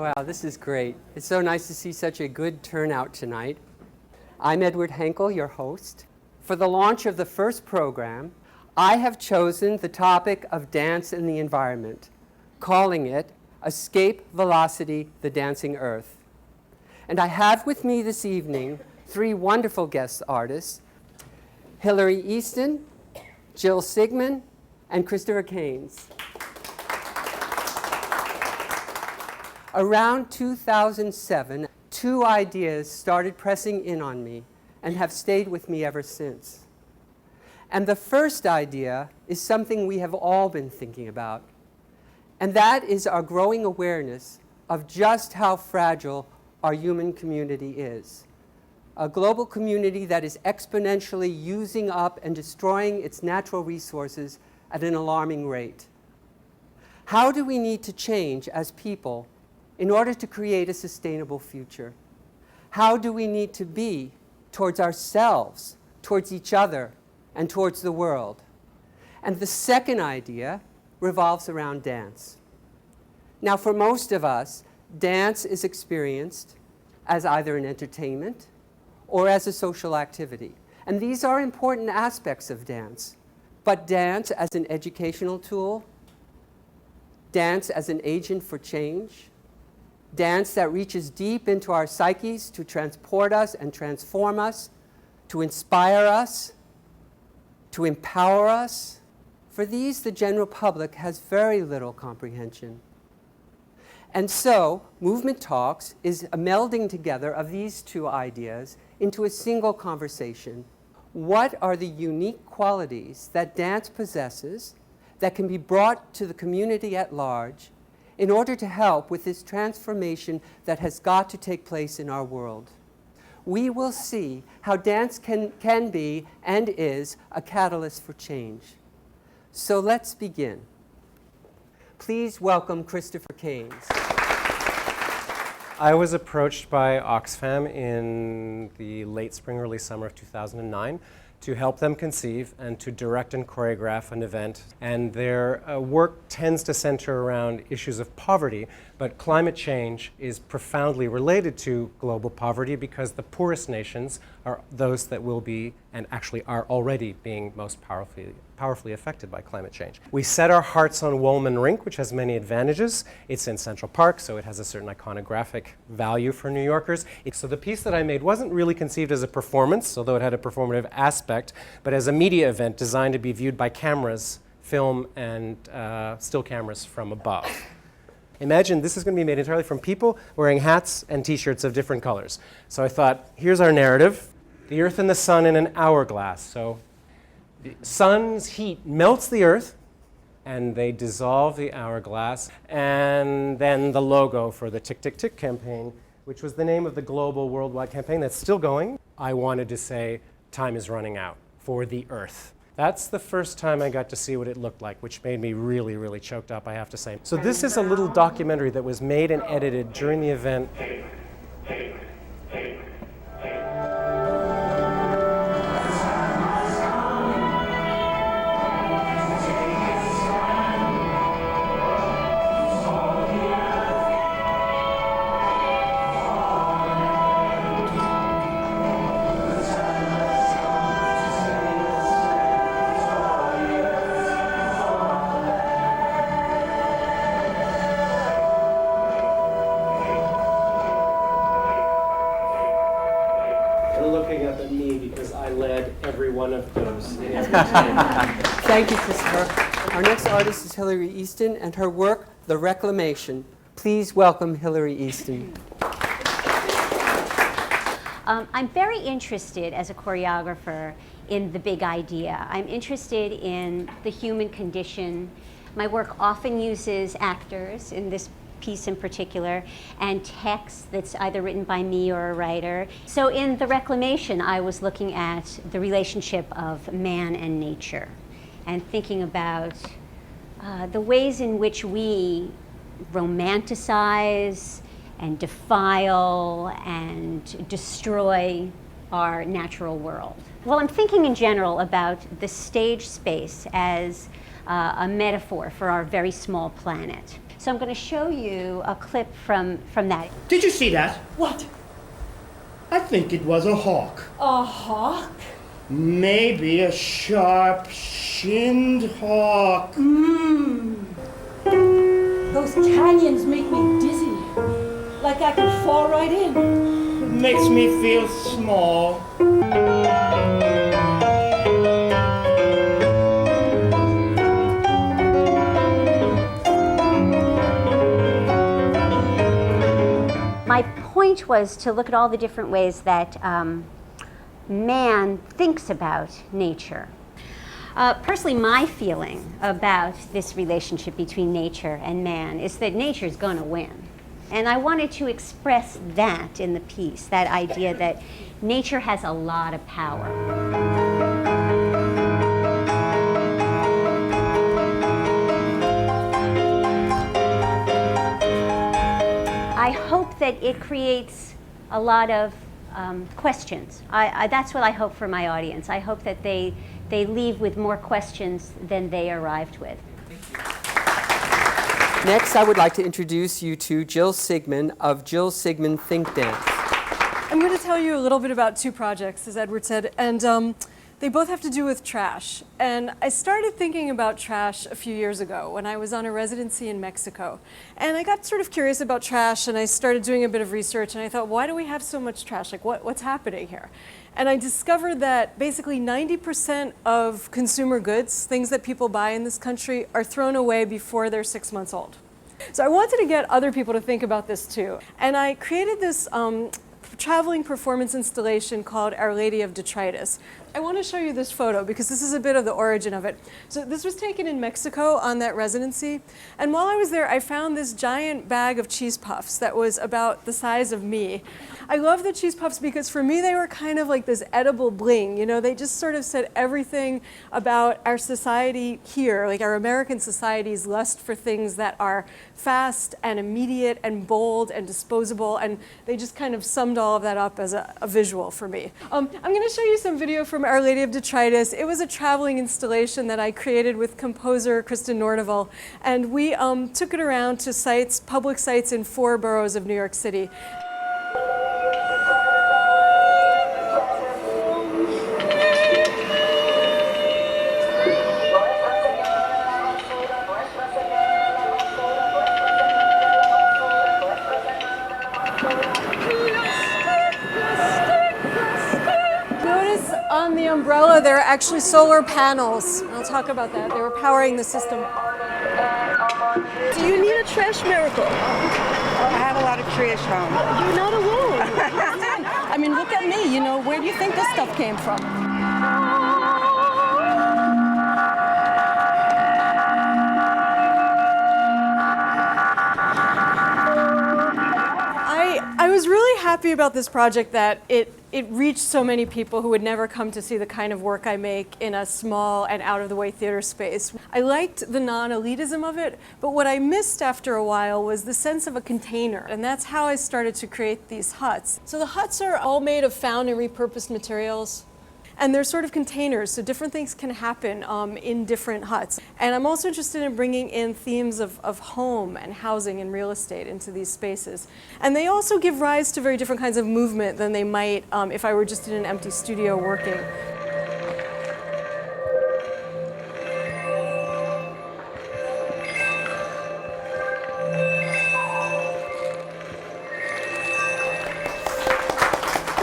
Wow, this is great. It's so nice to see such a good turnout tonight. I'm Edward Henkel, your host. For the launch of the first program, I have chosen the topic of dance in the environment, calling it Escape Velocity, the Dancing Earth. And I have with me this evening three wonderful guest artists, Hilary Easton, Jill Sigmund, and Christopher Caines. Around 2007, two ideas started pressing in on me and have stayed with me ever since. And the first idea is something we have all been thinking about, and that is our growing awareness of just how fragile our human community is. A global community that is exponentially using up and destroying its natural resources at an alarming rate. How do we need to change as people in order to create a sustainable future? How do we need to be towards ourselves, towards each other, and towards the world? And the second idea revolves around dance. Now, for most of us, dance is experienced as either an entertainment or as a social activity. And these are important aspects of dance. But dance as an educational tool, dance as an agent for change, dance that reaches deep into our psyches to transport us and transform us, to inspire us, to empower us. For these, the general public has very little comprehension. And so, MovementTalks is a melding together of these two ideas into a single conversation. What are the unique qualities that dance possesses that can be brought to the community at large in order to help with this transformation that has got to take place in our world? We will see how dance can be and is a catalyst for change. So let's begin. Please welcome Christopher Caines. I was approached by Oxfam in the late spring, early summer of 2009 to help them conceive and to direct and choreograph an event. And their work tends to center around issues of poverty, but climate change is profoundly related to global poverty because the poorest nations are those that will be, and actually are already being most powerfully affected by climate change. We set our hearts on Woolman Rink, which has many advantages. It's in Central Park, so it has a certain iconographic value for New Yorkers. So the piece that I made wasn't really conceived as a performance, although it had a performative aspect, but as a media event designed to be viewed by cameras, film, and still cameras from above. Imagine this is going to be made entirely from people wearing hats and t-shirts of different colors. So I thought, here's our narrative. The Earth and the Sun in an hourglass. So the sun's heat melts the Earth, and they dissolve the hourglass. And then the logo for the Tick, Tick, Tick campaign, which was the name of the global worldwide campaign that's still going. I wanted to say, time is running out for the Earth. That's the first time I got to see what it looked like, which made me really, really choked up, I have to say. So this is a little documentary that was made and edited during the event. Thank you, Christopher. Our next artist is Hilary Easton and her work, The Reclamation. Please welcome Hilary Easton. I'm very interested as a choreographer in the big idea. I'm interested in the human condition. My work often uses actors, in this piece in particular, and text that's either written by me or a writer. So in The Reclamation, I was looking at the relationship of man and nature and thinking about the ways in which we romanticize and defile and destroy our natural world. Well, I'm thinking in general about the stage space as a metaphor for our very small planet. So I'm going to show you a clip from that. Did you see that? What? I think it was a hawk. A hawk? Maybe a sharp-shinned hawk. Those canyons make me dizzy. Like I could fall right in. It makes me feel small. My point was to look at all the different ways that man thinks about nature. Personally, my feeling about this relationship between nature and man is that nature's going to win. And I wanted to express that in the piece, that idea that nature has a lot of power. I hope that it creates a lot of questions. That's what I hope for my audience. I hope that they leave with more questions than they arrived with. Next, I would like to introduce you to Jill Sigmund of Jill Sigmund Think Dance. I'm going to tell you a little bit about two projects, as Edward said, and they both have to do with trash. And I started thinking about trash a few years ago when I was on a residency in Mexico. And I got sort of curious about trash, and I started doing a bit of research, and I thought, why do we have so much trash? Like, what's happening here? And I discovered that basically 90% of consumer goods, things that people buy in this country, are thrown away before they're 6 months old. So I wanted to get other people to think about this too. And I created this traveling performance installation called Our Lady of Detritus. I want to show you this photo because this is a bit of the origin of it. So this was taken in Mexico on that residency. And while I was there, I found this giant bag of cheese puffs that was about the size of me. I love the cheese puffs because for me, they were kind of like this edible bling. You know, they just sort of said everything about our society here, like our American society's lust for things that are fast and immediate and bold and disposable. And they just kind of summed all of that up as a visual for me. I'm going to show you some video from Our Lady of Detritus. It was a traveling installation that I created with composer Kristen Nordeval. And we took it around to sites, public sites in 4 boroughs of New York City. On the umbrella, there are actually solar panels. I'll talk about that. They were powering the system. Do you need a trash miracle? I have a lot of trash home. You're not alone. I mean, look at me. You know, where do you think this stuff came from? I was really happy about this project that it reached so many people who would never come to see the kind of work I make in a small and out-of-the-way theater space. I liked the non-elitism of it, but what I missed after a while was the sense of a container, and that's how I started to create these huts. So the huts are all made of found and repurposed materials. And they're sort of containers, so different things can happen in different huts. And I'm also interested in bringing in themes of home and housing and real estate into these spaces. And they also give rise to very different kinds of movement than they might if I were just in an empty studio working.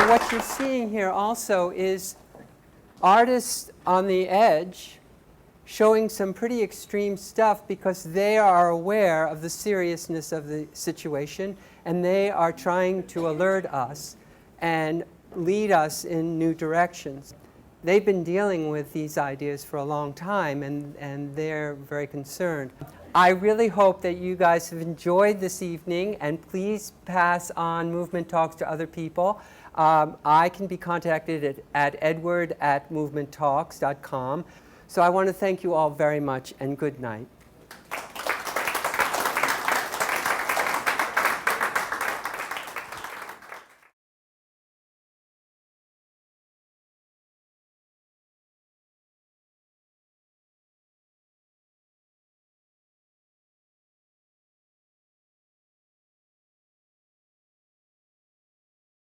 What you're seeing here also is artists on the edge showing some pretty extreme stuff because they are aware of the seriousness of the situation and they are trying to alert us and lead us in new directions. They've been dealing with these ideas for a long time and they're very concerned. I really hope that you guys have enjoyed this evening and please pass on Movement Talks to other people. I can be contacted at edward@movementtalks.com. So I want to thank you all very much and good night.